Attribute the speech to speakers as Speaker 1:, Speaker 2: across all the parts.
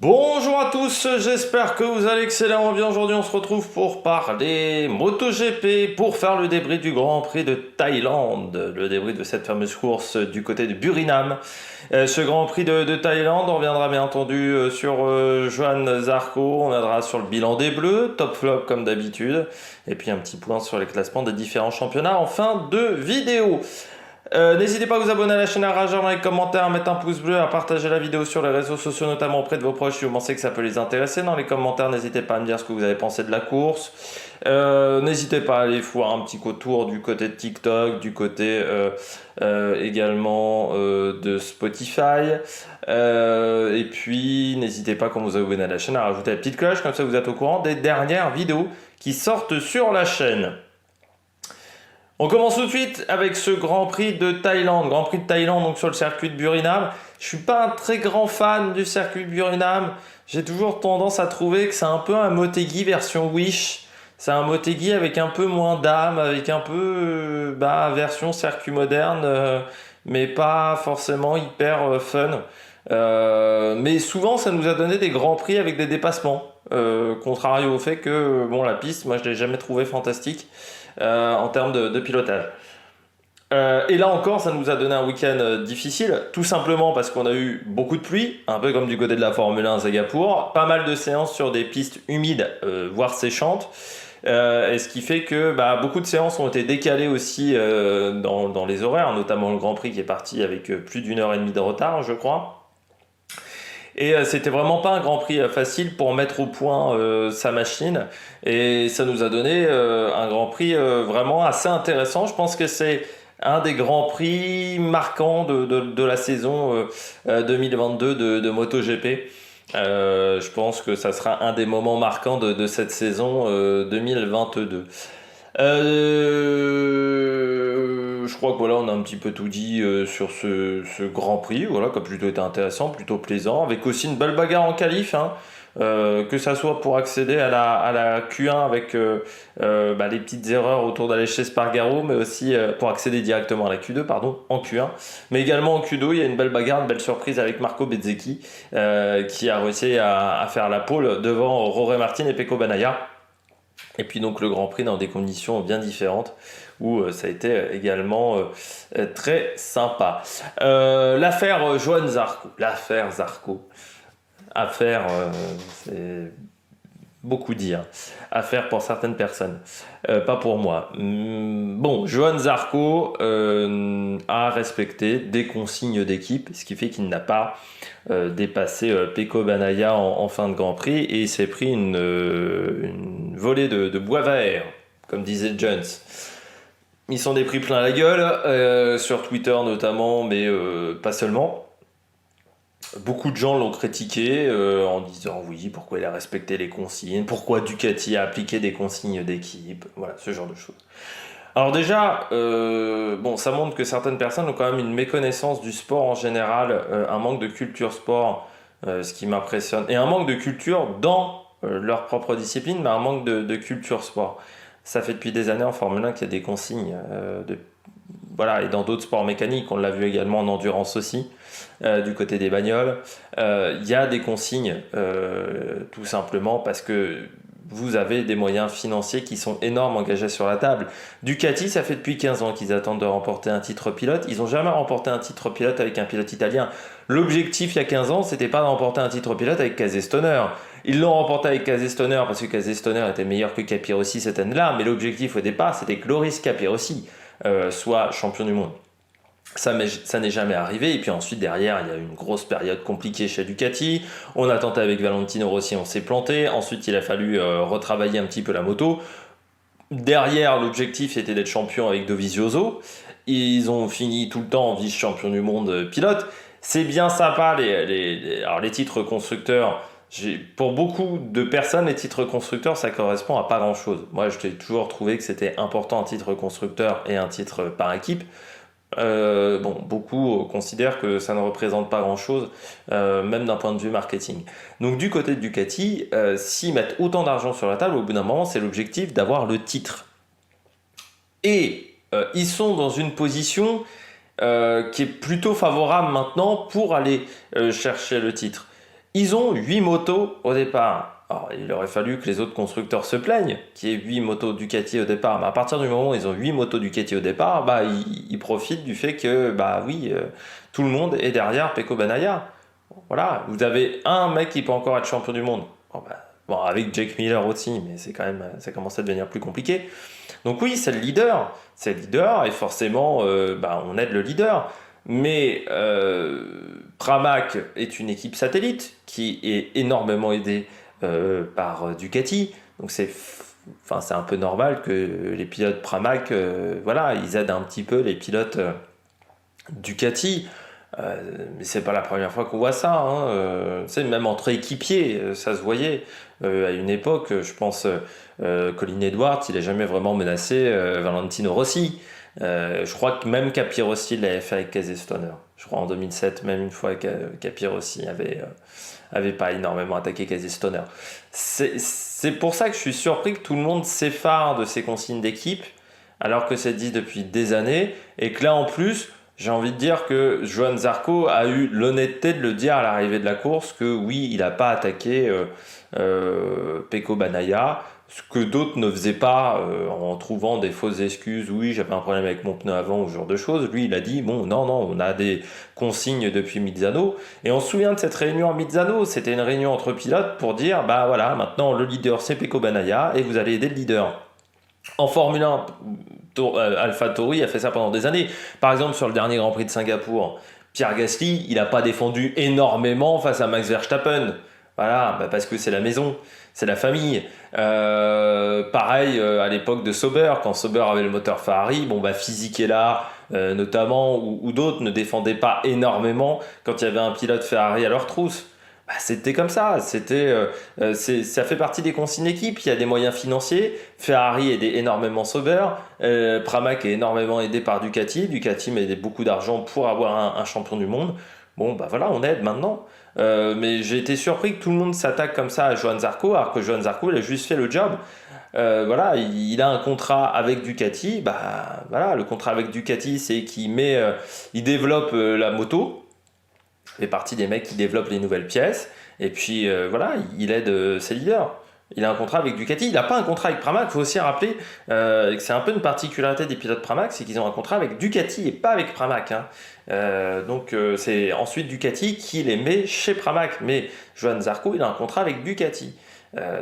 Speaker 1: Bonjour à tous, j'espère que vous allez excellemment bien. Aujourd'hui, on se retrouve pour parler MotoGP, pour faire le débrief du Grand Prix de Thaïlande, le débrief de cette fameuse course du côté de Burinam. Ce Grand Prix de Thaïlande, on reviendra bien entendu sur Johan Zarco, on reviendra sur le bilan des Bleus, top flop comme d'habitude, et puis un petit point sur les classements des différents championnats en fin de vidéo. N'hésitez pas à vous abonner à la chaîne, à réagir dans les commentaires, à mettre un pouce bleu, à partager la vidéo sur les réseaux sociaux, notamment auprès de vos proches si vous pensez que ça peut les intéresser. Dans les commentaires, n'hésitez pas à me dire ce que vous avez pensé de la course. N'hésitez pas à aller voir un petit tour du côté de TikTok, du côté également de Spotify. Et puis, n'hésitez pas quand vous abonnez à la chaîne à rajouter la petite cloche, comme ça vous êtes au courant des dernières vidéos qui sortent sur la chaîne. On commence tout de suite avec ce Grand Prix de Thaïlande. Grand Prix de Thaïlande donc sur le circuit de Burinam. Je suis pas un très grand fan du circuit de Burinam. J'ai toujours tendance à trouver que c'est un peu un Motegi version Wish. C'est un Motegi avec un peu moins d'âme, avec un peu version circuit moderne, mais pas forcément hyper fun. Mais souvent ça nous a donné des grands prix avec des dépassements. Contrario au fait que la piste, moi je l'ai jamais trouvé fantastique. En termes de pilotage. Et là encore, ça nous a donné un week-end difficile, tout simplement parce qu'on a eu beaucoup de pluie, un peu comme du côté de la Formule 1 à Singapour, pas mal de séances sur des pistes humides, voire séchantes, et ce qui fait que beaucoup de séances ont été décalées aussi dans les horaires, notamment le Grand Prix qui est parti avec plus d'1 heure et demie de retard, je crois. Et c'était vraiment pas un Grand Prix facile pour mettre au point sa machine. Et ça nous a donné un Grand Prix vraiment assez intéressant. Je pense que c'est un des Grands Prix marquants de la saison 2022 de MotoGP. Je pense que ça sera un des moments marquants de cette saison 2022. Je crois que voilà, on a un petit peu tout dit sur ce Grand Prix, voilà, qui a plutôt été intéressant, plutôt plaisant, avec aussi une belle bagarre en qualif, hein, que ça soit pour accéder à la Q1 avec les petites erreurs autour d'Aleix Espargaro, mais aussi pour accéder directement à la Q2, pardon, en Q1, mais également en Q2, il y a une belle bagarre, une belle surprise avec Marco Bezzecchi, qui a réussi à faire la pole devant Jorge Martin et Pecco Bagnaia. Et puis donc le Grand Prix dans des conditions bien différentes où ça a été également très sympa. L'affaire Johan Zarco, c'est beaucoup dire, affaire pour certaines personnes, pas pour moi. Bon, Johan Zarco a respecté des consignes d'équipe, ce qui fait qu'il n'a pas dépassé Pecco Bagnaia en fin de Grand Prix et il s'est pris une volée de bois vert, comme disait Jones. Ils s'en est pris plein la gueule, sur Twitter notamment, mais pas seulement. Beaucoup de gens l'ont critiqué en disant oui, pourquoi il a respecté les consignes, pourquoi Ducati a appliqué des consignes d'équipe, voilà, ce genre de choses. Alors déjà, ça montre que certaines personnes ont quand même une méconnaissance du sport en général, un manque de culture sport, ce qui m'impressionne, et un manque de culture dans leur propre discipline, mais un manque de culture sport. Ça fait depuis des années en Formule 1 qu'il y a des consignes, voilà, et dans d'autres sports mécaniques, on l'a vu également en endurance aussi, du côté des bagnoles. Il y a des consignes, tout simplement parce que vous avez des moyens financiers qui sont énormes engagés sur la table. Ducati, ça fait depuis 15 ans qu'ils attendent de remporter un titre pilote. Ils n'ont jamais remporté un titre pilote avec un pilote italien. L'objectif, il y a 15 ans, c'était pas de remporter un titre pilote avec Casey Stoner. Ils l'ont remporté avec Casey Stoner parce que Casey Stoner était meilleur que Capirossi cette année-là, mais l'objectif au départ, c'était que Loris Capirossi soit champion du monde. Ça n'est jamais arrivé, et puis ensuite derrière il y a eu une grosse période compliquée chez Ducati, on a tenté avec Valentino Rossi, on s'est planté, ensuite il a fallu retravailler un petit peu la moto. Derrière, l'objectif était d'être champion avec Dovizioso, ils ont fini tout le temps en vice-champion du monde pilote. C'est bien sympa alors les titres constructeurs. Pour beaucoup de personnes, les titres constructeurs, ça correspond à pas grand chose. Moi, je t'ai toujours trouvé que c'était important un titre constructeur et un titre par équipe. Beaucoup considèrent que ça ne représente pas grand chose, même d'un point de vue marketing. Donc du côté de Ducati, s'ils mettent autant d'argent sur la table, au bout d'un moment, c'est l'objectif d'avoir le titre. Et ils sont dans une position qui est plutôt favorable maintenant pour aller chercher le titre. Ils ont 8 motos au départ. Alors, il aurait fallu que les autres constructeurs se plaignent qu'il y ait 8 motos Ducati au départ. Mais à partir du moment où ils ont 8 motos Ducati au départ, bah, ils profitent du fait que, bah oui, tout le monde est derrière Pecco Bagnaia. Voilà, vous avez un mec qui peut encore être champion du monde. Bon, avec Jake Miller aussi, mais c'est quand même, ça commence à devenir plus compliqué. Donc oui, c'est le leader. C'est le leader et forcément, bah, on aide le leader. Mais Pramac est une équipe satellite qui est énormément aidée par Ducati. Donc c'est un peu normal que les pilotes Pramac, voilà, ils aident un petit peu les pilotes Ducati. Mais c'est pas la première fois qu'on voit ça. Hein. Même entre équipiers, ça se voyait. À une époque, je pense, Colin Edwards, il n'a jamais vraiment menacé Valentino Rossi. Je crois que même Capi Rossi l'avait fait avec Casey Stoner. Je crois en 2007, même une fois Capi Rossi avait pas énormément attaqué Casey Stoner. C'est pour ça que je suis surpris que tout le monde s'effare de ces consignes d'équipe, alors que c'est dit depuis des années, et que là en plus, j'ai envie de dire que Johann Zarco a eu l'honnêteté de le dire à l'arrivée de la course que oui, il n'a pas attaqué Pecco Bagnaia, ce que d'autres ne faisaient pas en trouvant des fausses excuses. Oui, j'avais un problème avec mon pneu avant ou ce genre de choses. Lui, il a dit bon, non, on a des consignes depuis Misano. Et on se souvient de cette réunion à Misano. C'était une réunion entre pilotes pour dire bah voilà, maintenant le leader c'est Pecco Bagnaia et vous allez aider le leader. En Formule 1, AlphaTauri a fait ça pendant des années. Par exemple, sur le dernier Grand Prix de Singapour, Pierre Gasly, il n'a pas défendu énormément face à Max Verstappen. Voilà, bah parce que c'est la maison, c'est la famille. Pareil à l'époque de Sauber, quand Sauber avait le moteur Ferrari, bon bah Fisichella notamment ou d'autres ne défendaient pas énormément quand il y avait un pilote Ferrari à leur trousse. Bah, c'était comme ça, ça fait partie des consignes d'équipe, il y a des moyens financiers, Ferrari aidait énormément Sauber, Pramac est énormément aidé par Ducati met beaucoup d'argent pour avoir un champion du monde. Bon bah voilà, on aide maintenant. Mais j'ai été surpris que tout le monde s'attaque comme ça à Johann Zarco, alors que Johann Zarco il a juste fait le job. Voilà, il a un contrat avec Ducati, bah voilà, le contrat avec Ducati c'est il développe la moto, fait partie des mecs qui développent les nouvelles pièces. Et puis voilà, il aide ses leaders. Il a un contrat avec Ducati. Il n'a pas un contrat avec Pramac. Il faut aussi rappeler que c'est un peu une particularité des pilotes Pramac, c'est qu'ils ont un contrat avec Ducati et pas avec Pramac. Hein. Donc c'est ensuite Ducati qui les met chez Pramac. Mais Johann Zarco, il a un contrat avec Ducati.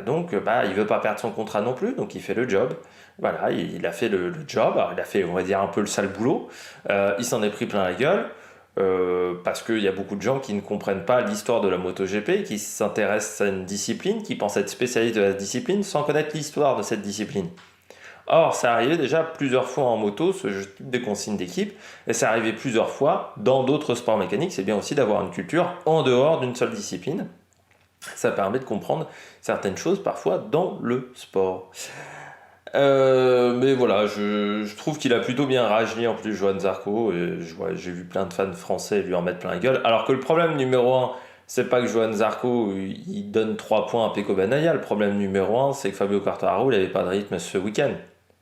Speaker 1: Donc bah, il ne veut pas perdre son contrat non plus, donc il fait le job. Voilà, il a fait le job. Alors, il a fait, on va dire, un peu le sale boulot. Il s'en est pris plein la gueule. Parce qu'il y a beaucoup de gens qui ne comprennent pas l'histoire de la MotoGP, qui s'intéressent à une discipline, qui pensent être spécialistes de la discipline sans connaître l'histoire de cette discipline. Or, ça arrivait déjà plusieurs fois en moto, ce type de consigne d'équipe, et ça arrivait plusieurs fois dans d'autres sports mécaniques. C'est bien aussi d'avoir une culture en dehors d'une seule discipline. Ça permet de comprendre certaines choses parfois dans le sport. Mais voilà, je trouve qu'il a plutôt bien réagi en plus, Johann Zarco. Et j'ai vu plein de fans français lui en mettre plein la gueule. Alors que le problème numéro un, c'est pas que Johann Zarco il donne 3 points à Pecco Bagnaia. Le problème numéro un, c'est que Fabio Quartararo il avait pas de rythme ce week-end.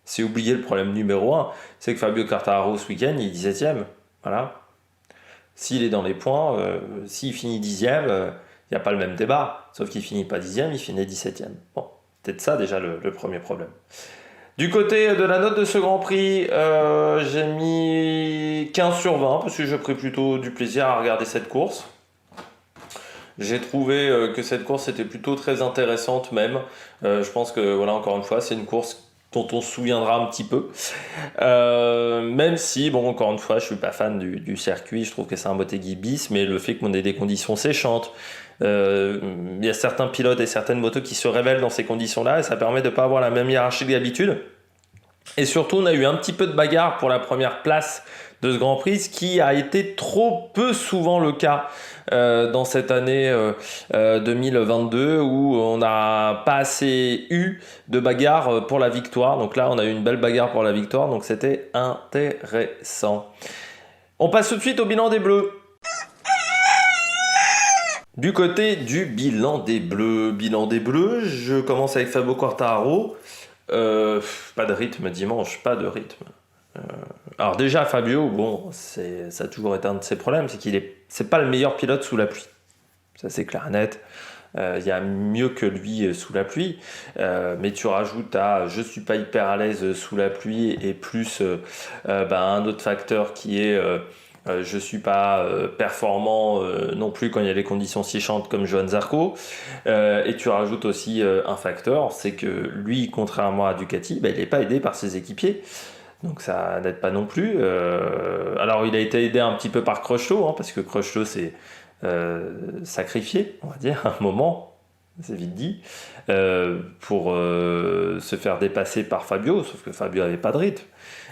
Speaker 1: C'est oublié le problème numéro un, c'est que Fabio Quartararo ce week-end il est 17ème. Voilà. S'il est dans les points, s'il finit 10ème, il n'y a pas le même débat. Sauf qu'il finit pas 10ème, il finit 17ème. Bon, peut-être ça déjà le premier problème. Du côté de la note de ce Grand Prix, j'ai mis 15 sur 20 parce que j'ai pris plutôt du plaisir à regarder cette course. J'ai trouvé que cette course était plutôt très intéressante même. Je pense que, voilà, encore une fois, c'est une course dont on se souviendra un petit peu. Même si, bon, encore une fois, je suis pas fan du circuit, je trouve que c'est un Motegi bis, mais le fait qu'on ait des conditions séchantes, il y a certains pilotes et certaines motos qui se révèlent dans ces conditions-là, et ça permet de ne pas avoir la même hiérarchie que d'habitude. Et surtout, on a eu un petit peu de bagarre pour la première place de ce Grand Prix, ce qui a été trop peu souvent le cas dans cette année 2022 où on n'a pas assez eu de bagarre pour la victoire. Donc là, on a eu une belle bagarre pour la victoire, donc c'était intéressant. On passe tout de suite au bilan des Bleus. Du côté du bilan des Bleus, je commence avec Fabio Quartararo. Pas de rythme dimanche, pas de rythme. Alors déjà Fabio, bon, ça a toujours été un de ses problèmes, c'est c'est pas le meilleur pilote sous la pluie. Ça c'est clair et net. Il y a mieux que lui sous la pluie, mais tu rajoutes à je suis pas hyper à l'aise sous la pluie et plus un autre facteur qui est je suis pas performant non plus quand il y a les conditions si chantes comme Johann Zarco, et tu rajoutes aussi un facteur, c'est que lui, contrairement à Ducati, il n'est pas aidé par ses équipiers. Donc ça n'aide pas non plus. Alors il a été aidé un petit peu par Crutchlow, hein, parce que Crutchlow s'est sacrifié, on va dire, à un moment, c'est vite dit, pour se faire dépasser par Fabio, sauf que Fabio n'avait pas de rythme.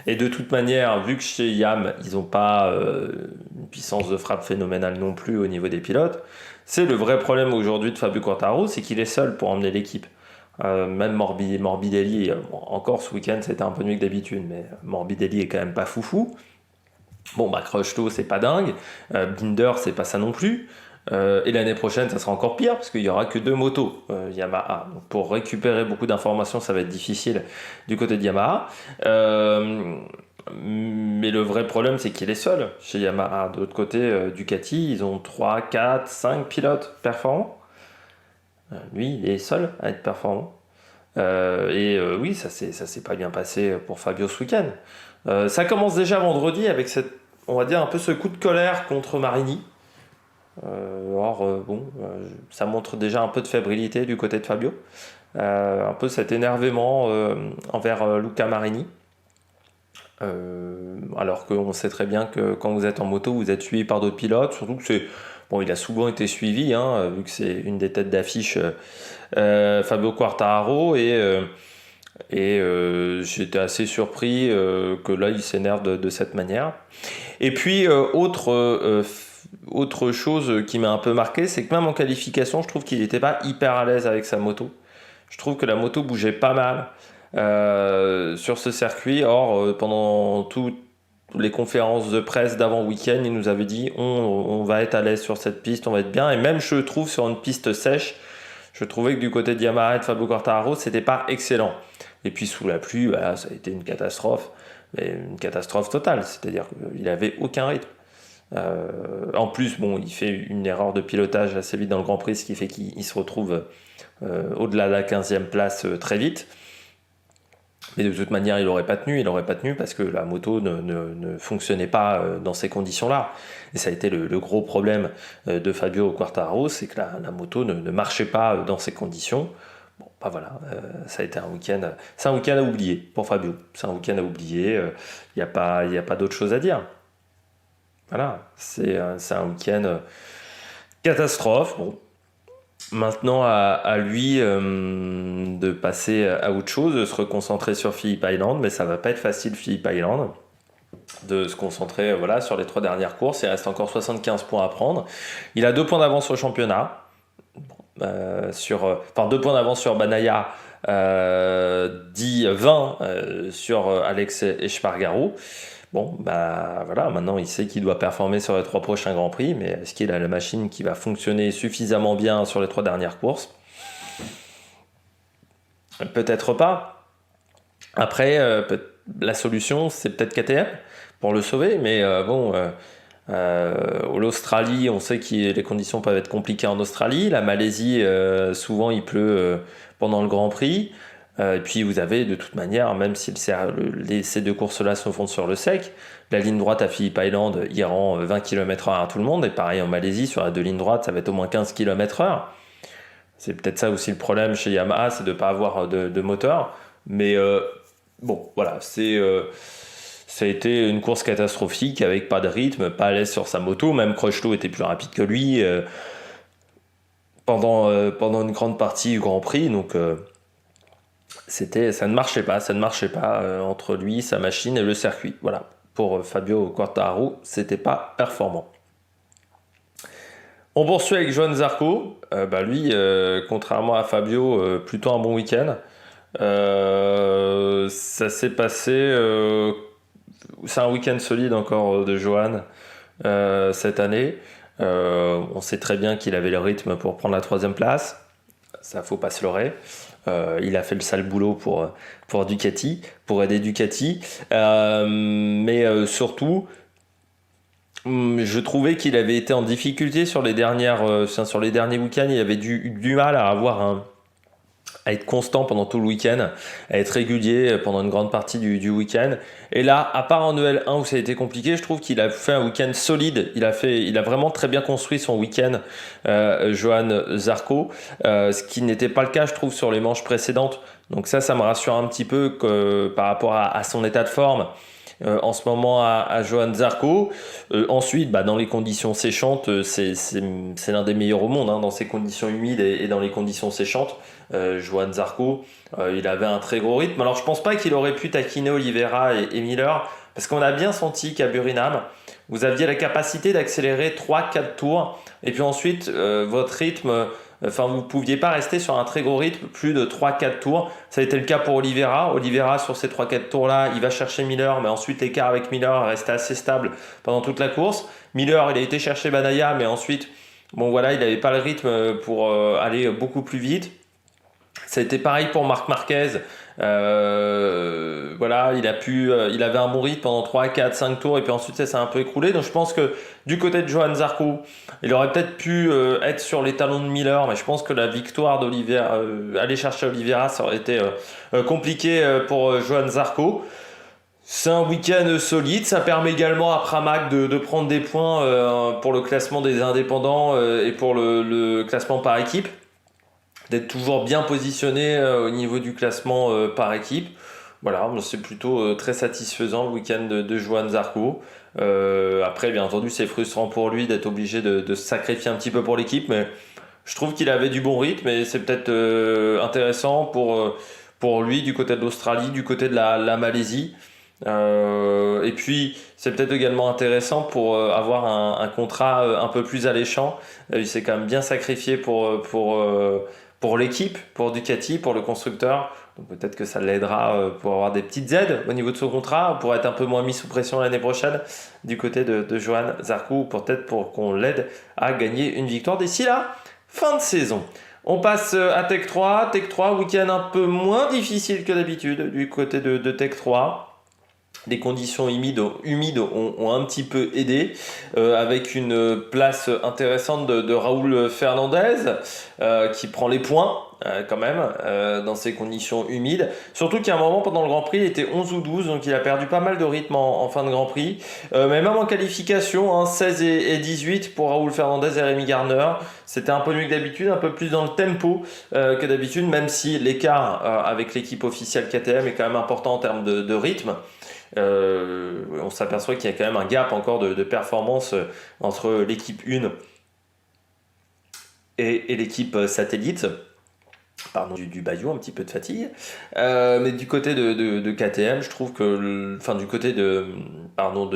Speaker 1: Et de toute manière, vu que chez Yam, ils n'ont pas une puissance de frappe phénoménale non plus au niveau des pilotes, c'est le vrai problème aujourd'hui de Fabio Quartararo, c'est qu'il est seul pour emmener l'équipe. Même Morbidelli, encore ce week-end c'était un peu mieux que d'habitude, mais Morbidelli est quand même pas foufou. Bon, Crutchlow c'est pas dingue, Binder c'est pas ça non plus. Et l'année prochaine ça sera encore pire parce qu'il y aura que 2 motos Yamaha. Donc pour récupérer beaucoup d'informations ça va être difficile du côté de Yamaha. Mais le vrai problème c'est qu'il est seul chez Yamaha. De l'autre côté, Ducati, ils ont 3, 4, 5 pilotes performants. Lui, il est seul à être performant. Oui, ça s'est pas bien passé pour Fabio ce week-end. Ça commence déjà vendredi avec on va dire un peu ce coup de colère contre Marini. Ça montre déjà un peu de fébrilité du côté de Fabio. Un peu cet énervement envers Luca Marini. Alors qu'on sait très bien que quand vous êtes en moto, vous êtes suivi par d'autres pilotes. Surtout que il a souvent été suivi, hein, vu que c'est une des têtes d'affiche Fabio Quartararo. Et j'étais assez surpris que là, il s'énerve de cette manière. Et puis, autre chose qui m'a un peu marqué, c'est que même en qualification, je trouve qu'il n'était pas hyper à l'aise avec sa moto. Je trouve que la moto bougeait pas mal sur ce circuit. Or, pendant toutes les conférences de presse d'avant week-end, il nous avait dit on va être à l'aise sur cette piste, on va être bien. Et même, je trouve, sur une piste sèche, je trouvais que du côté de Yamaha et de Fabio Quartararo, c'était pas excellent. Et puis sous la pluie, ça a été une catastrophe. Mais une catastrophe totale, c'est-à-dire qu'il n'avait aucun rythme. En plus, il fait une erreur de pilotage assez vite dans le Grand Prix, ce qui fait qu'il se retrouve au-delà de la 15e place très vite. Mais de toute manière, il n'aurait pas tenu parce que la moto ne fonctionnait pas dans ces conditions-là. Et ça a été le gros problème de Fabio Quartararo, c'est que la moto ne marchait pas dans ces conditions. Ça a été un week-end. C'est un week-end à oublier pour Fabio. C'est un week-end à oublier. Il n'y a pas d'autre chose à dire. Voilà, c'est un week-end catastrophe. Bon, maintenant à lui de passer à autre chose, de se reconcentrer sur Phillip Island, mais ça va pas être facile Phillip Island de se concentrer sur les 3 dernières courses. Il reste encore 75 points à prendre. Il a 2 points d'avance au championnat. 2 points d'avance sur Banaya, 20 sur Alex Espargaro. Maintenant il sait qu'il doit performer sur les 3 prochains Grands Prix, mais est-ce qu'il a la machine qui va fonctionner suffisamment bien sur les 3 dernières courses? Peut-être pas. Après, la solution, c'est peut-être KTM pour le sauver, mais l'Australie, on sait que les conditions peuvent être compliquées en Australie. La Malaisie, souvent il pleut pendant le Grand Prix. Et puis vous avez de toute manière, même si ces 2 courses-là se font sur le sec, la ligne droite à Phillip Island, il rend 20 km/h à tout le monde. Et pareil en Malaisie, sur la 2 lignes droites, ça va être au moins 15 km/h. C'est peut-être ça aussi le problème chez Yamaha, c'est de ne pas avoir de moteur. Mais ça a été une course catastrophique avec pas de rythme, pas à l'aise sur sa moto. Même Crutchlow était plus rapide que lui pendant une grande partie du Grand Prix. Donc ça ne marchait pas entre lui, sa machine et le circuit. Voilà, pour Fabio Quartararo, c'était pas performant. On poursuit avec Johann Zarco. Lui, contrairement à Fabio, plutôt un bon week-end. Ça s'est passé. C'est un week-end solide encore de Johann cette année. On sait très bien qu'il avait le rythme pour prendre la 3e place. Ça, faut pas se leurrer. Il a fait le sale boulot pour Ducati, pour aider Ducati. Mais surtout, Je trouvais qu'il avait été en difficulté sur les derniers week-ends. Il avait du mal à être constant pendant tout le week-end, à être régulier pendant une grande partie du week-end. Et là, à part en EL1 où ça a été compliqué, je trouve qu'il a fait un week-end solide. Il a vraiment très bien construit son week-end, Johan Zarco, ce qui n'était pas le cas, je trouve, sur les manches précédentes. Donc ça me rassure un petit peu par rapport à son état de forme en ce moment à Johan Zarco. Ensuite, dans les conditions séchantes, c'est l'un des meilleurs au monde hein, dans ces conditions humides et dans les conditions séchantes. Johan Zarco, il avait un très gros rythme. Alors je pense pas qu'il aurait pu taquiner Oliveira et Miller, parce qu'on a bien senti qu'à Burinam, vous aviez la capacité d'accélérer 3-4 tours, et puis ensuite votre rythme, enfin vous ne pouviez pas rester sur un très gros rythme plus de 3-4 tours. Ça a été le cas pour Oliveira. Oliveira sur ces 3-4 tours là, il va chercher Miller, mais ensuite l'écart avec Miller est resté assez stable pendant toute la course. Miller, il a été chercher Banaya, mais ensuite bon voilà, il n'avait pas le rythme pour aller beaucoup plus vite. Ça a été pareil pour Marc Marquez. Voilà, il avait un bon rythme pendant 3, 4, 5 tours et puis ensuite ça s'est un peu écroulé. Donc je pense que du côté de Johan Zarco, il aurait peut-être pu être sur les talons de Miller, mais je pense que la victoire d'Oliveira, aller chercher Oliveira, ça aurait été compliqué pour Johan Zarco. C'est un week-end solide, ça permet également à Pramac de prendre des points pour le classement des indépendants et pour le classement par équipe, d'être toujours bien positionné au niveau du classement par équipe. Voilà, c'est plutôt très satisfaisant le week-end de Johan Zarco. Après, bien entendu, c'est frustrant pour lui d'être obligé de se sacrifier un petit peu pour l'équipe, mais je trouve qu'il avait du bon rythme et c'est peut-être intéressant pour lui du côté de l'Australie, du côté de la Malaisie. Et puis, c'est peut-être également intéressant pour avoir un contrat un peu plus alléchant. Il s'est quand même bien sacrifié pour l'équipe, pour Ducati, pour le constructeur. Donc peut-être que ça l'aidera pour avoir des petites aides au niveau de son contrat, pour être un peu moins mis sous pression l'année prochaine du côté de Johan Zarco, ou peut-être pour qu'on l'aide à gagner une victoire d'ici la fin de saison. On passe à Tech 3. Tech 3, week-end un peu moins difficile que d'habitude du côté de Tech 3. Les conditions humides ont un petit peu aidé, avec une place intéressante de Raoul Fernandez, qui prend les points quand même dans ces conditions humides. Surtout qu'il y a un moment pendant le Grand Prix, il était 11 ou 12, donc il a perdu pas mal de rythme en fin de Grand Prix. Mais même en qualification, hein, 16 et 18 pour Raoul Fernandez et Rémi Garner. C'était un peu mieux que d'habitude, un peu plus dans le tempo que d'habitude, même si l'écart avec l'équipe officielle KTM est quand même important en termes de rythme. On s'aperçoit qu'il y a quand même un gap encore de performance entre l'équipe 1 et l'équipe satellite. Pardon, du Bayou, un petit peu de fatigue. Mais du côté de KTM, je trouve que, enfin du côté de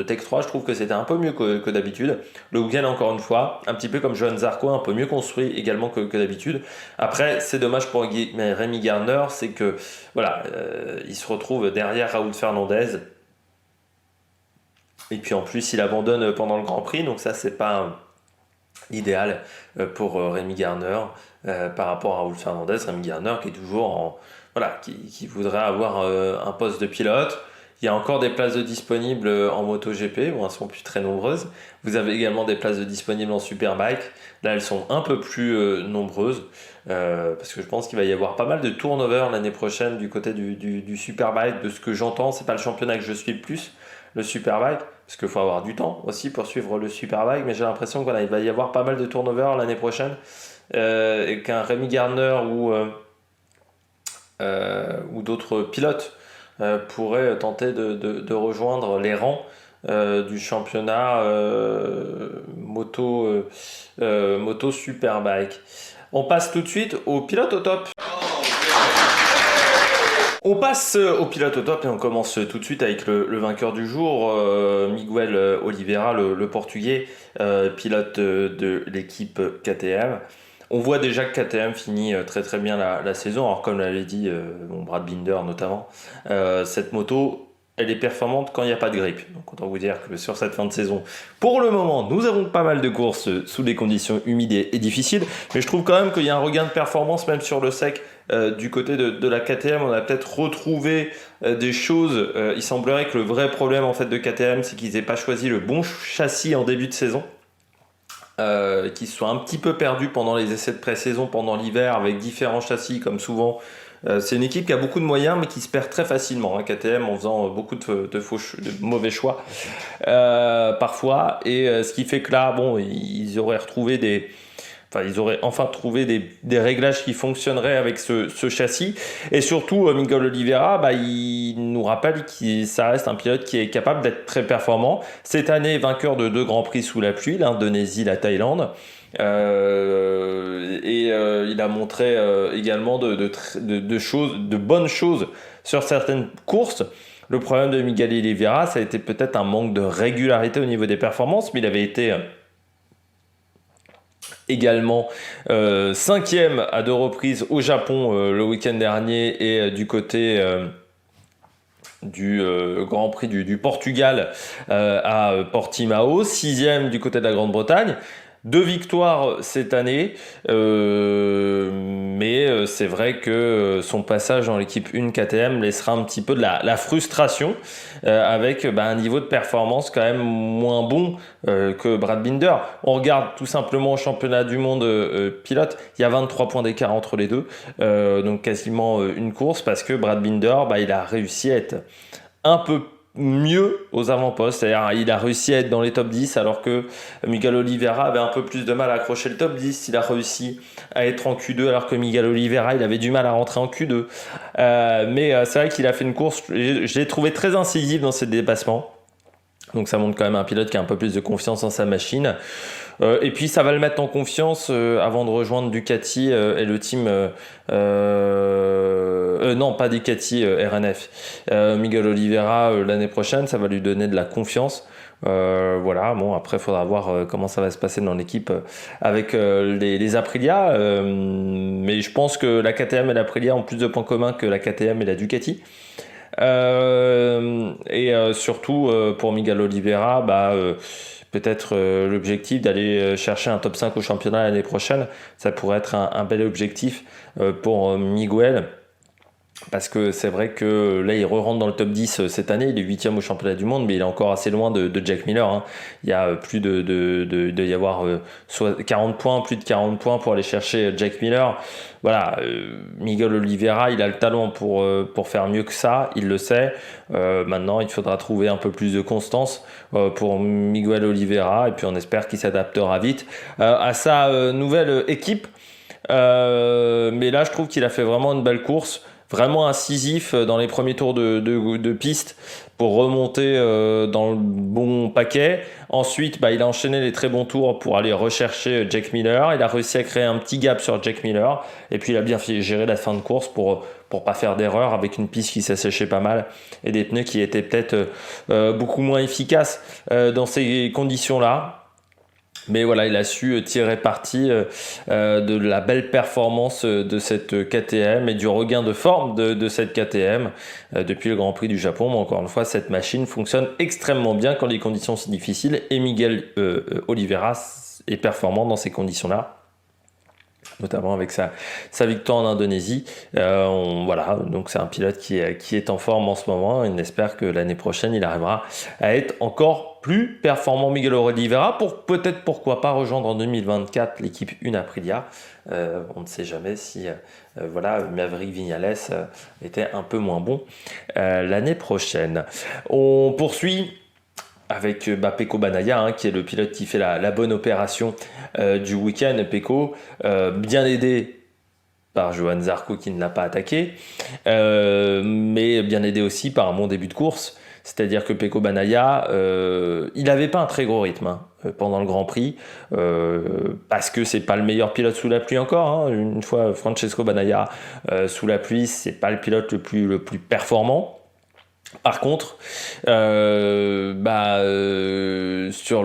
Speaker 1: Tech 3, je trouve que c'était un peu mieux que d'habitude. Le week-end, encore une fois, un petit peu comme Johan Zarco, un peu mieux construit également que d'habitude. Après, c'est dommage pour Rémi Garner, c'est que voilà, il se retrouve derrière Raoul Fernandez. Et puis en plus, il abandonne pendant le Grand Prix, donc ça, c'est pas l'idéal pour Rémi Garner par rapport à Raoul Fernandez. Rémi Garner qui est toujours qui voudrait avoir un poste de pilote. Il y a encore des places de disponibles en MotoGP, bon, elles sont plus très nombreuses. Vous avez également des places de disponibles en Superbike. Là, elles sont un peu plus nombreuses, parce que je pense qu'il va y avoir pas mal de turnover l'année prochaine du côté du Superbike. De ce que j'entends, c'est pas le championnat que je suis le plus, le Superbike, parce qu'il faut avoir du temps aussi pour suivre le Superbike, mais j'ai l'impression qu'il va y avoir pas mal de turnover l'année prochaine, et qu'un Rémi Garner ou d'autres pilotes pourraient tenter de rejoindre les rangs du championnat moto Superbike. On passe tout de suite au pilote au top. On passe au pilote au top et on commence tout de suite avec le vainqueur du jour, Miguel Oliveira, le portugais, pilote de l'équipe KTM. On voit déjà que KTM finit très très bien la saison. Alors comme l'avait dit Brad Binder notamment, cette moto elle est performante quand il n'y a pas de grippe. Donc autant vous dire que sur cette fin de saison, pour le moment, nous avons pas mal de courses sous des conditions humides et difficiles, mais je trouve quand même qu'il y a un regain de performance même sur le sec du côté de la KTM. On a peut-être retrouvé des choses. Il semblerait que le vrai problème en fait de KTM, c'est qu'ils n'aient pas choisi le bon châssis en début de saison. Qui se sont un petit peu perdus pendant les essais de pré-saison, pendant l'hiver, avec différents châssis, comme souvent. C'est une équipe qui a beaucoup de moyens, mais qui se perd très facilement, hein, KTM, en faisant beaucoup de mauvais choix, parfois. Et ce qui fait que là, bon, ils auraient retrouvé ils auraient enfin trouvé des réglages qui fonctionneraient avec ce châssis. Et surtout, Miguel Oliveira, il nous rappelle que ça reste un pilote qui est capable d'être très performant. Cette année, vainqueur de 2 Grands Prix sous la pluie, l'Indonésie, la Thaïlande. Il a montré également de bonnes choses sur certaines courses. Le problème de Miguel Oliveira, ça a été peut-être un manque de régularité au niveau des performances, mais il avait été également 5e à 2 reprises au Japon le week-end dernier, et du côté du Grand Prix du Portugal à Portimao, 6e du côté de la Grande-Bretagne. 2 victoires cette année, mais c'est vrai que son passage dans l'équipe 1 KTM laissera un petit peu de la frustration, avec un niveau de performance quand même moins bon que Brad Binder. On regarde tout simplement au championnat du monde pilote, il y a 23 points d'écart entre les deux, donc quasiment une course, parce que Brad Binder, il a réussi à être un peu mieux aux avant-postes, c'est-à-dire il a réussi à être dans les top 10, alors que Miguel Oliveira avait un peu plus de mal à accrocher le top 10. Il a réussi à être en Q2, alors que Miguel Oliveira, il avait du mal à rentrer en Q2. Mais c'est vrai qu'il a fait une course, je l'ai trouvé très incisif dans ses dépassements. Donc ça montre quand même un pilote qui a un peu plus de confiance en sa machine. Et puis ça va le mettre en confiance avant de rejoindre Ducati et le team... non, pas Ducati, RNF. Miguel Oliveira l'année prochaine, ça va lui donner de la confiance. Voilà, bon, après il faudra voir comment ça va se passer dans l'équipe avec les Aprilia. Mais je pense que la KTM et l'Aprilia ont plus de points communs que la KTM et la Ducati. Surtout pour Miguel Oliveira, peut-être l'objectif d'aller chercher un top 5 au championnat l'année prochaine. Ça pourrait être un bel objectif pour Miguel. Parce que c'est vrai que là, il re-rentre dans le top 10 cette année. Il est 8e au championnat du monde, mais il est encore assez loin de Jack Miller, hein. Il y a plus de y avoir soit 40 points, plus de 40 points pour aller chercher Jack Miller. Voilà, Miguel Oliveira, il a le talent pour faire mieux que ça, il le sait. Maintenant, il faudra trouver un peu plus de constance pour Miguel Oliveira, et puis on espère qu'il s'adaptera vite à sa nouvelle équipe. Mais là, je trouve qu'il a fait vraiment une belle course, vraiment incisif dans les premiers tours de piste pour remonter dans le bon paquet. Ensuite, il a enchaîné les très bons tours pour aller rechercher Jack Miller. Il a réussi à créer un petit gap sur Jack Miller, et puis il a bien géré la fin de course pour pas faire d'erreur, avec une piste qui s'asséchait pas mal et des pneus qui étaient peut-être beaucoup moins efficaces dans ces conditions-là. Mais voilà, il a su tirer parti de la belle performance de cette KTM et du regain de forme de cette KTM depuis le Grand Prix du Japon. Mais encore une fois, cette machine fonctionne extrêmement bien quand les conditions sont difficiles, et Miguel Oliveira est performant dans ces conditions-là, notamment avec sa victoire en Indonésie. Voilà, donc c'est un pilote qui est en forme en ce moment, et on espère que l'année prochaine, il arrivera à être encore plus performant. Miguel Oliveira, pourquoi pas rejoindre en 2024 l'équipe 1 Aprilia. On ne sait jamais si Maverick Viñales était un peu moins bon l'année prochaine. On poursuit avec Pecco Bagnaia, qui est le pilote qui fait la bonne opération du week-end. Pecco, bien aidé par Johann Zarco qui ne l'a pas attaqué, mais bien aidé aussi par un bon début de course. C'est-à-dire que Pecco Bagnaia, il n'avait pas un très gros rythme pendant le Grand Prix, parce que c'est pas le meilleur pilote sous la pluie encore. Une fois Francesco Bagnaia sous la pluie, c'est pas le pilote le plus performant. Par contre, sur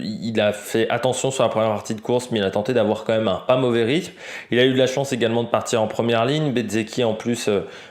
Speaker 1: il a fait attention sur la première partie de course, mais il a tenté d'avoir quand même un pas mauvais rythme. Il a eu de la chance également de partir en première ligne. Bezzecchi en plus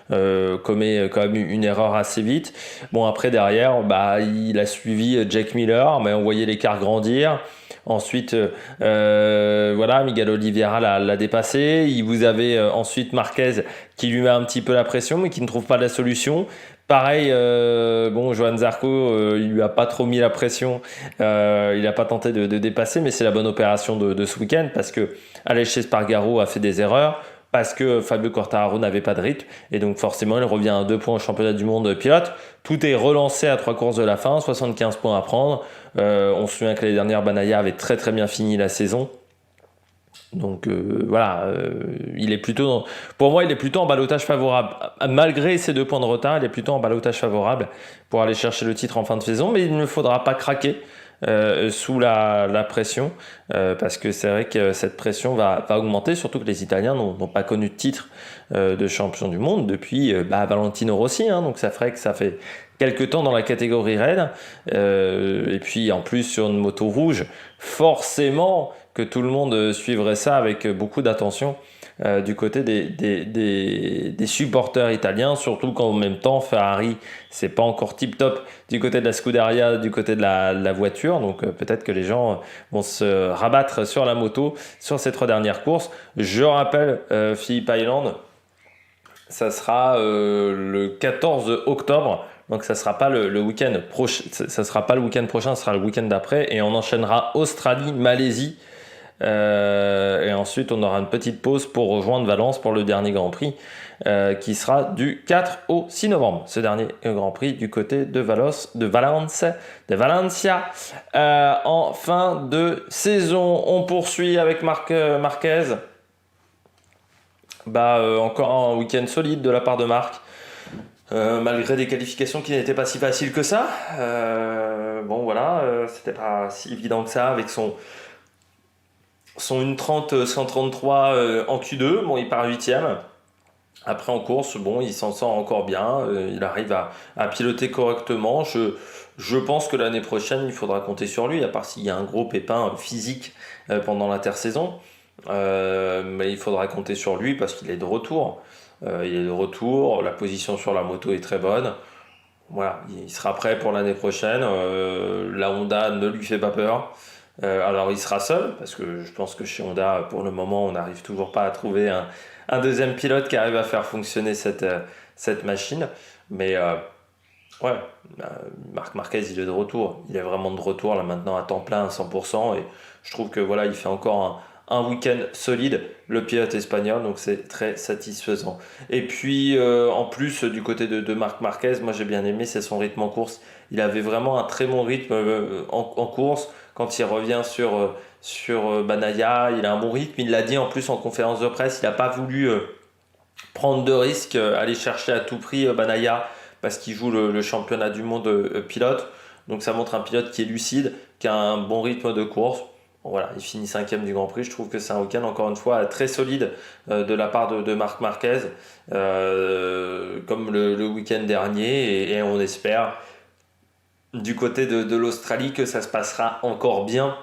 Speaker 1: commet quand même une erreur assez vite. Bon après derrière, il a suivi Jack Miller, mais on voyait l'écart grandir. Ensuite, Miguel Oliveira l'a dépassé. Il vous avait ensuite Marquez qui lui met un petit peu la pression, mais qui ne trouve pas la solution. Pareil, Johan Zarco, il lui a pas trop mis la pression. Il n'a pas tenté de dépasser, mais c'est la bonne opération de ce week-end parce que Aleix Espargaro a fait des erreurs. Parce que Fabio Quartararo n'avait pas de rythme et donc forcément il revient à 2 points au championnat du monde pilote. Tout est relancé à 3 courses de la fin, 75 points à prendre. On se souvient que l'année dernière Banaya avait très très bien fini la saison. Donc pour moi, il est plutôt en ballottage favorable. Malgré ces 2 points de retard, il est plutôt en ballottage favorable pour aller chercher le titre en fin de saison. Mais il ne faudra pas craquer sous la pression parce que c'est vrai que cette pression va augmenter, surtout que les Italiens n'ont pas connu de titre de champion du monde depuis Valentino Rossi. Donc ça ferait que ça fait quelques temps dans la catégorie raid. Et puis en plus sur une moto rouge, forcément que tout le monde suivrait ça avec beaucoup d'attention du côté des supporters italiens, surtout qu'en même temps Ferrari c'est pas encore tip top du côté de la Scuderia, du côté de la voiture, donc peut-être que les gens vont se rabattre sur la moto sur ces 3 dernières courses. Je rappelle Phillip Island, ça sera le 14 octobre. Donc ça sera pas le week-end prochain, ça sera pas le week-end prochain, ça sera le week-end d'après, et on enchaînera Australie, Malaisie. Et ensuite, on aura une petite pause pour rejoindre Valence pour le dernier Grand Prix qui sera du 4 au 6 novembre. Ce dernier Grand Prix du côté de Valencia. En fin de saison, on poursuit avec Marquez. Encore un week-end solide de la part de Marc. Malgré des qualifications qui n'étaient pas si faciles que ça. C'était pas si évident que ça avec son 1.30 133 en Q2. Bon, il part 8ème. Après en course, il s'en sort encore bien. Il arrive à piloter correctement. Je pense que l'année prochaine, il faudra compter sur lui, à part s'il y a un gros pépin physique pendant l'intersaison. Mais il faudra compter sur lui parce qu'il est de retour. Il est de retour, la position sur la moto est très bonne. Voilà, il sera prêt pour l'année prochaine. La Honda ne lui fait pas peur. Alors il sera seul, parce que je pense que chez Honda, pour le moment, on n'arrive toujours pas à trouver un deuxième pilote qui arrive à faire fonctionner cette machine. Mais Marc Marquez, il est de retour. Il est vraiment de retour là maintenant à temps plein, à 100%. Et je trouve que voilà, il fait encore un week-end solide, le pilote espagnol, donc c'est très satisfaisant. Et puis en plus du côté de Marc Marquez, moi j'ai bien aimé, c'est son rythme en course. Il avait vraiment un très bon rythme en course. Quand il revient sur Banaya, il a un bon rythme. Il l'a dit en plus en conférence de presse, il n'a pas voulu prendre de risques, aller chercher à tout prix Banaya parce qu'il joue le championnat du monde pilote. Donc ça montre un pilote qui est lucide, qui a un bon rythme de course. Voilà, il finit 5ème du Grand Prix. Je trouve que c'est un week-end, encore une fois, très solide de la part de Marc Marquez, comme le week-end dernier. Et on espère, du côté de l'Australie, que ça se passera encore bien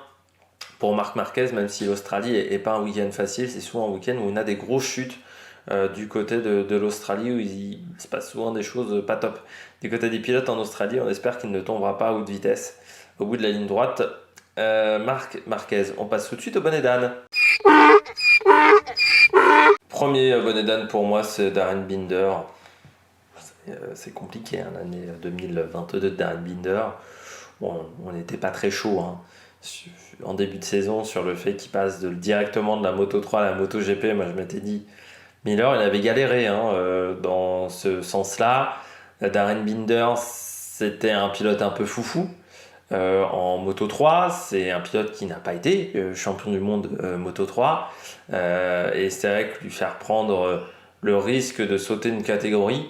Speaker 1: pour Marc Marquez, même si l'Australie n'est pas un week-end facile. C'est souvent un week-end où on a des grosses chutes du côté de l'Australie, où il se passe souvent des choses pas top. Du côté des pilotes en Australie, on espère qu'il ne tombera pas à haute vitesse au bout de la ligne droite. Marc Marquez. On passe tout de suite au bonnet d'âne. Premier bonnet d'âne pour moi, c'est Darrell Binder. C'est compliqué, l'année 2022 de Darrell Binder. Bon, on n'était pas très chaud en début de saison sur le fait qu'il passe directement de la Moto 3 à la Moto GP. Moi, je m'étais dit, Miller, il avait galéré dans ce sens-là. Darrell Binder, c'était un pilote un peu foufou. En Moto 3, c'est un pilote qui n'a pas été champion du monde Moto 3 et c'est vrai que lui faire prendre le risque de sauter une catégorie,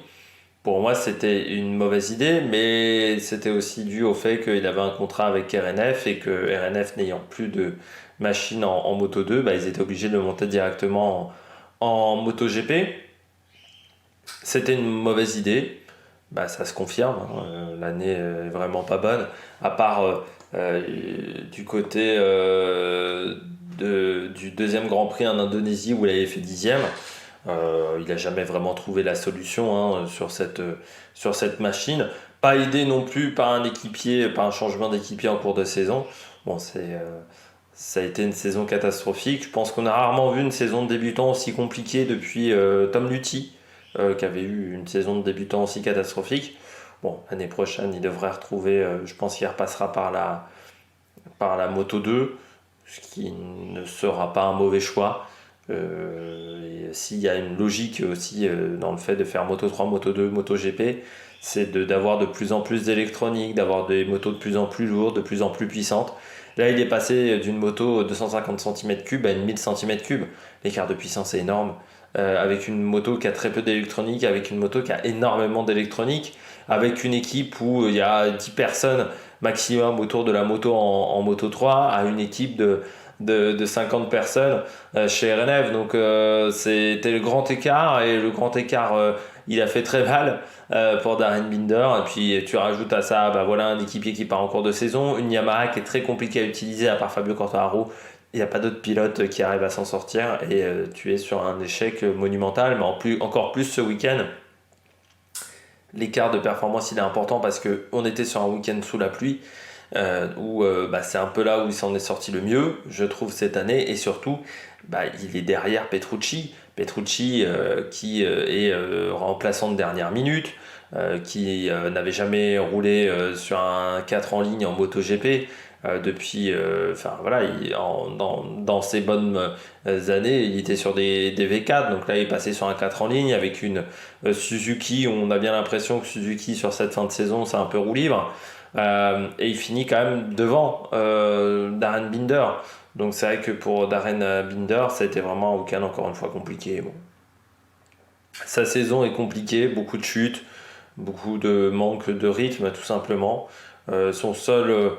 Speaker 1: pour moi c'était une mauvaise idée, mais c'était aussi dû au fait qu'il avait un contrat avec RNF et que RNF n'ayant plus de machine en Moto 2, ils étaient obligés de le monter directement en Moto GP. C'était une mauvaise idée. bah, ça se confirme, hein. L'année est vraiment pas bonne, à part euh, du côté du deuxième Grand Prix en Indonésie où il avait fait 10e. Il n'a jamais vraiment trouvé la solution, hein, sur cette machine. Pas aidé non plus par un équipier, par un changement d'équipier en cours de saison. Bon, ça a été une saison catastrophique. Je pense qu'on a rarement vu une saison de débutant aussi compliquée depuis Tom Luthi, qui avait eu une saison de débutant aussi catastrophique. Bon, l'année prochaine, il devrait retrouver, je pense qu'il repassera par la Moto 2, ce qui ne sera pas un mauvais choix. Et s'il y a une logique aussi dans le fait de faire Moto 3, Moto 2, Moto GP, c'est d'avoir de plus en plus d'électronique, d'avoir des motos de plus en plus lourdes, de plus en plus puissantes. Là, il est passé d'une moto 250 cm3 à une 1000 cm3. L'écart de puissance est énorme. Avec une moto qui a très peu d'électronique, avec une moto qui a énormément d'électronique, avec une équipe où il y a 10 personnes maximum autour de la moto en Moto 3, à une équipe de 50 personnes chez RNF. Donc c'était le grand écart, et le grand écart, il a fait très mal pour Darrell Binder. Et puis tu rajoutes à ça, bah, voilà, un équipier qui part en cours de saison, une Yamaha qui est très compliquée à utiliser à part Fabio Quartararo. Il n'y a pas d'autres pilotes qui arrivent à s'en sortir, et tu es sur un échec monumental, mais encore plus ce week-end. L'écart de performance, il est important parce qu'on était sur un week-end sous la pluie, où bah, c'est un peu là où il s'en est sorti le mieux, je trouve, cette année. Et surtout, bah, il est derrière Petrucci. Petrucci qui est remplaçant de dernière minute, qui n'avait jamais roulé sur un 4 en ligne en MotoGP. Depuis, enfin voilà, dans ses bonnes années, il était sur des V4, donc là il est passé sur un 4 en ligne avec une Suzuki. On a bien l'impression que Suzuki sur cette fin de saison c'est un peu roue libre. Et il finit quand même devant Darrell Binder. Donc c'est vrai que pour Darrell Binder, ça a été vraiment un week-end encore une fois compliqué. Bon. Sa saison est compliquée, beaucoup de chutes, beaucoup de manque de rythme tout simplement. Son seul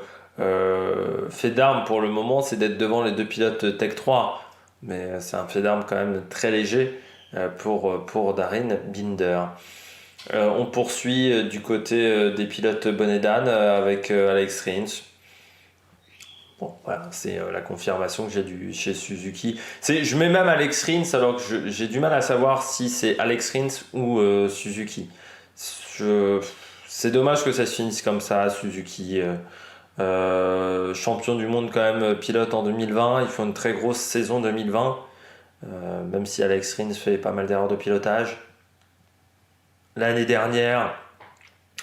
Speaker 1: fait d'arme pour le moment, c'est d'être devant les deux pilotes Tech 3. Mais c'est un fait d'arme quand même très léger pour Darrell Binder. On poursuit du côté des pilotes bonnet d'âne avec Alex Rins. Bon, voilà, c'est la confirmation que chez Suzuki. Je mets même Alex Rins alors que j'ai du mal à savoir si c'est Alex Rins ou Suzuki. C'est dommage que ça se finisse comme ça, Suzuki. Champion du monde quand même, pilote en 2020. Ils font une très grosse saison 2020, même si Alex Rins fait pas mal d'erreurs de pilotage. L'année dernière,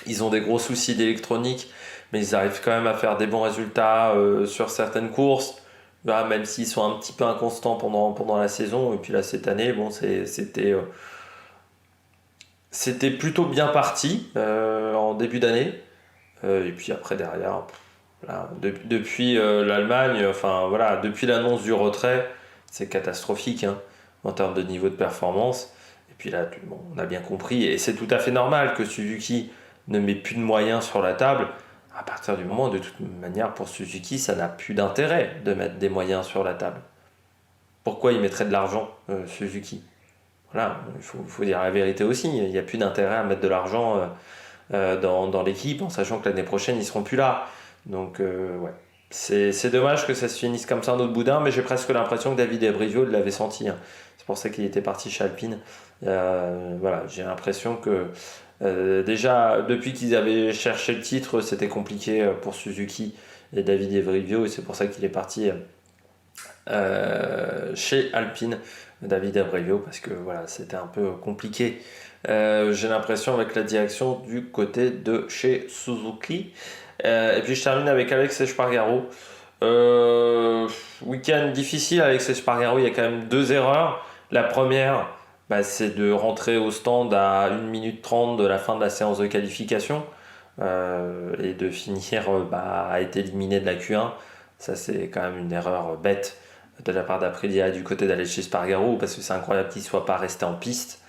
Speaker 1: ils ont des gros soucis d'électronique, mais ils arrivent quand même à faire des bons résultats sur certaines courses, là, même s'ils sont un petit peu inconstants pendant la saison. Et puis là, cette année, bon, c'était plutôt bien parti en début d'année. Et puis après, derrière, là, depuis l'Allemagne, enfin voilà, depuis l'annonce du retrait, c'est catastrophique, hein, en termes de niveau de performance. Et puis là, bon, on a bien compris, et c'est tout à fait normal que Suzuki ne met plus de moyens sur la table. À partir du moment où, de toute manière, pour Suzuki, ça n'a plus d'intérêt de mettre des moyens sur la table. Pourquoi il mettrait de l'argent, Suzuki? Voilà, il faut dire la vérité aussi. Il n'y a plus d'intérêt à mettre de l'argent dans l'équipe, en sachant que l'année prochaine, ils seront plus là. Donc, ouais. C'est dommage que ça se finisse comme ça en autre boudin, mais j'ai presque l'impression que David Abrivio l'avait senti, hein. C'est pour ça qu'il était parti chez Alpine. Voilà, j'ai l'impression que déjà, depuis qu'ils avaient cherché le titre, c'était compliqué pour Suzuki et David Abrivio, et c'est pour ça qu'il est parti chez Alpine, David Abrivio, parce que voilà, c'était un peu compliqué. J'ai l'impression avec la direction du côté de chez Suzuki. Et puis je termine avec Alex Espargaro. Week-end difficile avec Espargaro, il y a quand même deux erreurs. La première, bah, c'est de rentrer au stand à 1 minute 30 de la fin de la séance de qualification, et de finir bah, à être éliminé de la Q1. Ça, c'est quand même une erreur bête de la part d'Aprilia du côté d'Aleix Espargaro, parce que c'est incroyable qu'il ne soit pas resté en piste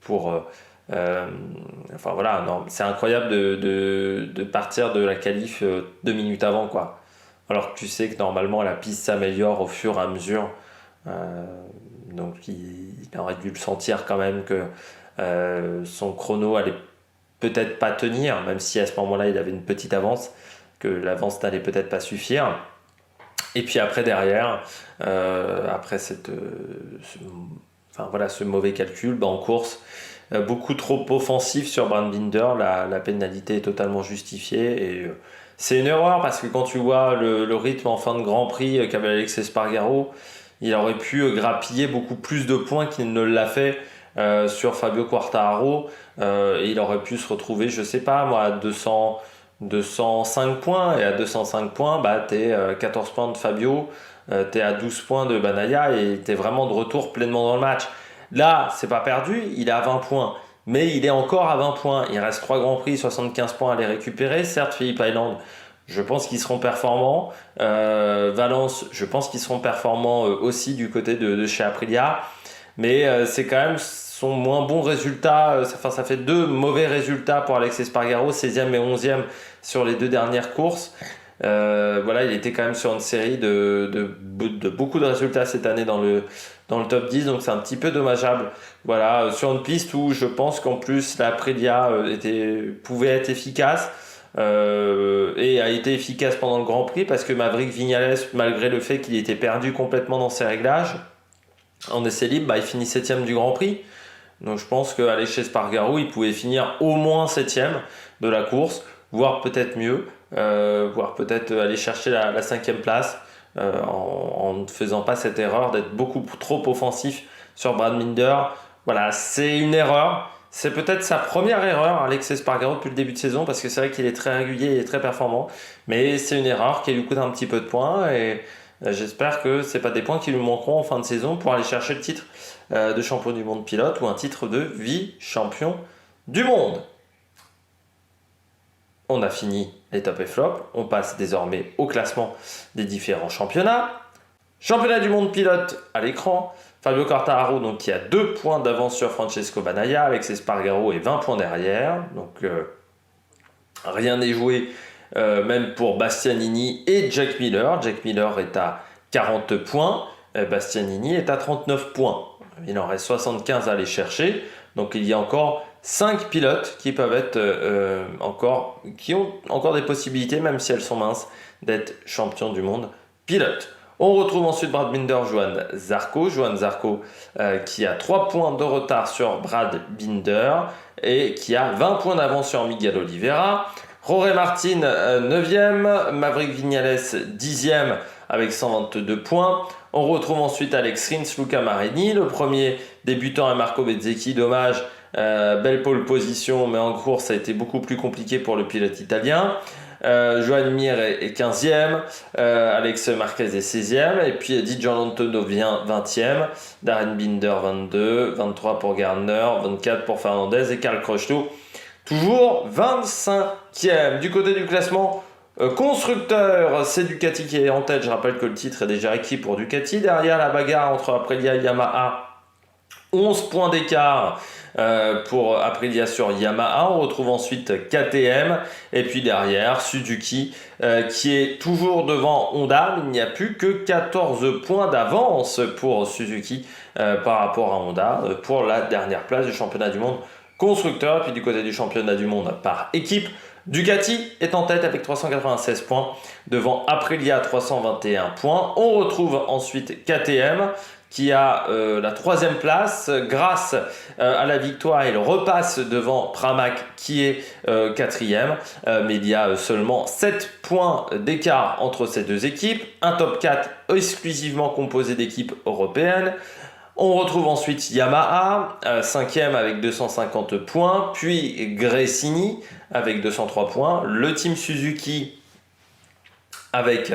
Speaker 1: pour enfin voilà, non, c'est incroyable de partir de la qualif 2 minutes avant, quoi, alors que tu sais que normalement la piste s'améliore au fur et à mesure. donc il aurait dû le sentir quand même que son chrono allait peut-être pas tenir, même si à ce moment-là il avait une petite avance, que l'avance n'allait peut-être pas suffire. Et puis après derrière, après ce mauvais calcul, en course, beaucoup trop offensif sur Brad Binder, la pénalité est totalement justifiée et c'est une erreur parce que quand tu vois le rythme en fin de Grand Prix qu'avait Alex Espargaro, il aurait pu grappiller beaucoup plus de points qu'il ne l'a fait sur Fabio Quartararo et il aurait pu se retrouver, je sais pas moi, à 205 points et à 205 points, t'es 14 points de Fabio, t'es à 12 points de Bagnaia et t'es vraiment de retour pleinement dans le match. Là, c'est pas perdu, il est à 20 points. Mais il est encore à 20 points. Il reste 3 Grands Prix, 75 points à les récupérer. Certes, Phillip Island, je pense qu'ils seront performants. Valence, je pense qu'ils seront performants aussi du côté de chez Aprilia. Mais c'est quand même son moins bon résultat. Ça fait 2 mauvais résultats pour Alex Espargaro, 16e et 11e sur les 2 dernières courses. Il était quand même sur une série de beaucoup de résultats cette année dans le top 10, donc c'est un petit peu dommageable. Voilà, sur une piste où je pense qu'en plus la Aprilia pouvait être efficace et a été efficace pendant le Grand Prix parce que Maverick Viñales, malgré le fait qu'il était perdu complètement dans ses réglages, en essai libre, il finit 7e du Grand Prix. Donc je pense qu'aller chez Espargaro, il pouvait finir au moins 7e de la course, voire peut-être mieux. Voire peut-être aller chercher la 5e place en ne faisant pas cette erreur d'être beaucoup trop offensif sur Brad Binder. Voilà, c'est une erreur. C'est peut-être sa première erreur, Alex Espargaro, depuis le début de saison, parce que c'est vrai qu'il est très régulier et très performant. Mais c'est une erreur qui lui coûte un petit peu de points et j'espère que ce n'est pas des points qui lui manqueront en fin de saison pour aller chercher le titre de champion du monde pilote ou un titre de vice-champion du monde. On a fini les top et flop. On passe désormais au classement des différents championnats. Championnat du monde pilote à l'écran. Fabio Quartararo donc, qui a 2 points d'avance sur Francesco Bagnaia. Alex Espargaro est 20 points derrière. Donc rien n'est joué même pour Bastianini et Jack Miller. Jack Miller est à 40 points. Bastianini est à 39 points. Il en reste 75 à aller chercher. Donc il y a encore 5 pilotes qui peuvent être qui ont encore des possibilités, même si elles sont minces, d'être champions du monde pilote. On retrouve ensuite Brad Binder, Johann Zarco. Johann Zarco qui a 3 points de retard sur Brad Binder et qui a 20 points d'avance sur Miguel Oliveira. Jorge Martin, 9e. Maverick Viñales, 10e avec 122 points. On retrouve ensuite Alex Rins, Luca Marini. Le premier débutant est Marco Bezzecchi, dommage. Belle pole position, mais en course ça a été beaucoup plus compliqué pour le pilote italien. Joan Mir est 15e, Alex Marquez est 16e, et puis Di Gianantonio vient 20e, Darren Binder 22, 23 pour Gardner, 24 pour Fernandez et Carl Crutchlow toujours 25e. Du côté du classement constructeur, c'est Ducati qui est en tête. Je rappelle que le titre est déjà acquis pour Ducati. Derrière, la bagarre entre Aprilia et Yamaha, 11 points d'écart pour Aprilia sur Yamaha. On retrouve ensuite KTM et puis derrière Suzuki qui est toujours devant Honda, mais il n'y a plus que 14 points d'avance pour Suzuki par rapport à Honda pour la dernière place du championnat du monde constructeur. Puis du côté du championnat du monde par équipe, Ducati est en tête avec 396 points devant Aprilia 321 points. On retrouve ensuite KTM qui a la 3e place grâce à la victoire. Il repasse devant Pramac qui est 4e, mais il y a seulement 7 points d'écart entre ces deux équipes. Un top 4 exclusivement composé d'équipes européennes. On retrouve ensuite Yamaha, 5e avec 250 points, puis Gresini avec 203 points, le team Suzuki avec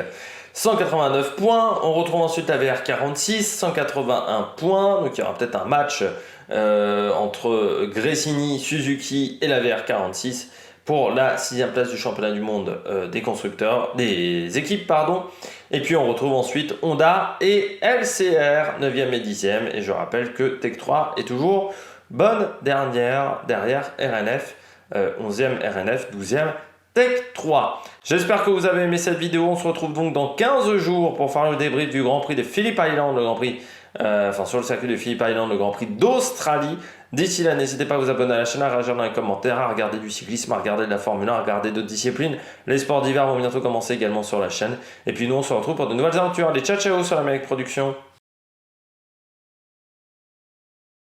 Speaker 1: 189 points. On retrouve ensuite la VR46, 181 points. Donc il y aura peut-être un match entre Gresini, Suzuki et la VR46 pour la 6e place du championnat du monde des équipes. Et puis on retrouve ensuite Honda et LCR, 9e et 10e. Et je rappelle que Tech 3 est toujours bonne dernière derrière RNF, 11e RNF, 12e Tech 3. J'espère que vous avez aimé cette vidéo. On se retrouve donc dans 15 jours pour faire le débrief du Grand Prix de Phillip Island, le Grand Prix enfin sur le circuit de Phillip Island, le Grand Prix d'Australie. D'ici là, n'hésitez pas à vous abonner à la chaîne, à réagir dans les commentaires, à regarder du cyclisme, à regarder de la Formule 1, à regarder d'autres disciplines. Les sports d'hiver vont bientôt commencer également sur la chaîne. Et puis nous, on se retrouve pour de nouvelles aventures. Allez, ciao ciao sur la Mec Production.